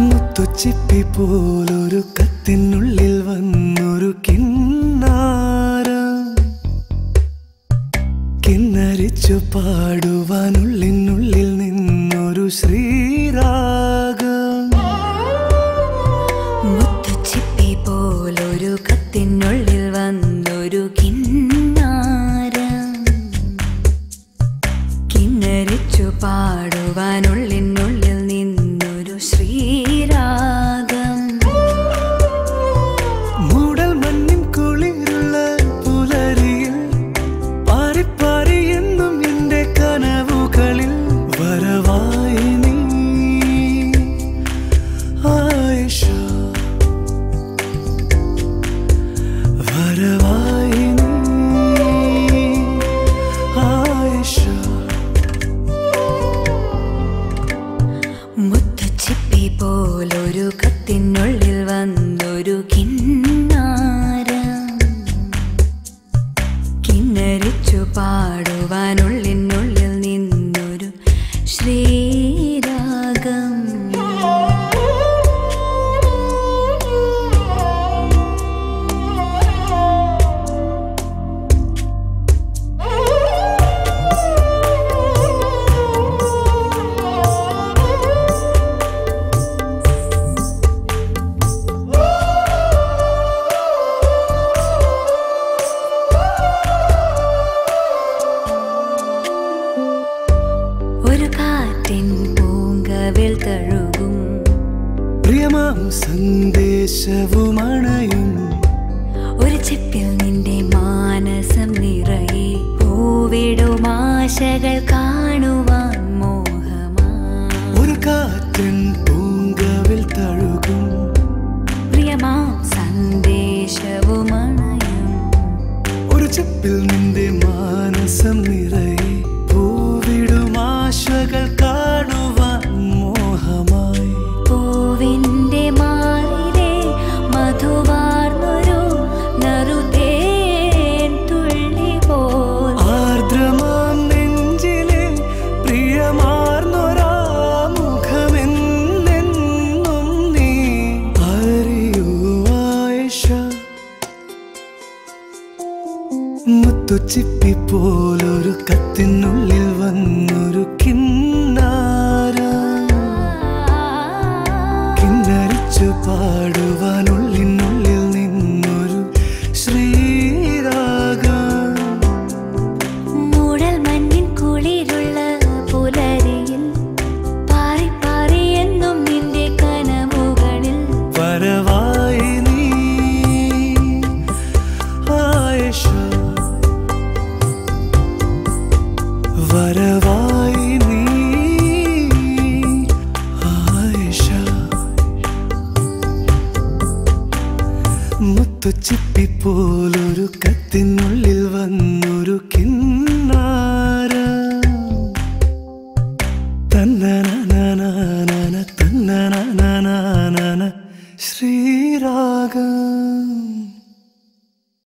മുത്തുച്ചിപ്പി പോലൊരു കത്തിനുള്ളിൽ വന്നൊരു കിന്നാരം കിന്നരിച്ചു പാടുവാനുള്ളിനുള്ളിൽ നിന്നൊരു ശ്രീരാഗം. മുത്തുച്ചിപ്പി പോലൊരു കത്തിനുള്ളിൽ വന്നൊരു കിന്നാരം കിന്നരിച്ചു പാടുവാനുള്ളിനുള്ളിൽ നിന്നൊരു ശ്രീരാഗം. മൂടൽ മഞ്ഞിൻ കുളിരുള്ള പുലരിയിൽ പാറിപ്പാറി എന്നും എന്റെ കനവുകളിൽ വരവായി നീ ആയിഷ, വരവായി നീ ആയിഷ. മുത്തുച്ചിപ്പി പോലൊരു കത്തിനുള്ളിൽ വന്നൊരു കിന്നാരം കിന്നരിച്ചു പാടുവാനുള്ളിനുള്ളിൽ നിന്നൊരു ശ്രീരാഗം. ഒരു കാറ്റിൻ പൂങ്കവിൽ തഴുകും പ്രിയമാം സന്ദേശവുമണയും ഒരു ചിപ്പിൽ നിന്റെ മാനസം നിറയെ പൂവിടും ആശകൾ കാണുവാൻ മോഹമാ. ഒരു കാറ്റിൻ പൂങ്കവിൽ തഴുകും പ്രിയമാം സന്ദേശവുമണയും ഒരു ചിപ്പിൽ നിന്റെ മാനസം നിറയെ പൂവിടും ആശകൾ കാണുവാൻ മോഹമായി. പൂവിന്റെ മാറിലെ മധുവാർന്നൊരു നറുതേൻ തുള്ളി പോൽ ആർദ്രമാം നെഞ്ചിലെ പ്രിയമാർന്നൊരാ മുഖമെന്നെന്നും നീ അറിയൂ ആയിഷ. മുത്തുച്ചിപ്പി പോലൊരു കത്തിനുള്ളിൽ വന്നൊരു കിന്നാരം കിന്നരിച്ചു പാടുവാനുള്ളിനുള്ളിൽ നിന്നൊരു ശ്രീരാഗം. മൂടൽ മഞ്ഞിൻ കുളിരുള്ള പുലരിയിൽ പാറിപ്പാറി എന്നും നിന്റെ കനവുകളിൽ വരവായി നീ ആയിഷ, വരവായി നീ ആയിഷ. മുത്തുച്ചിപ്പി പോലൊരു കത്തിനുള്ളിൽ വന്നൊരു കിന്നാരം തന്നനനനനന തന്നനനനന ശ്രീരാഗം.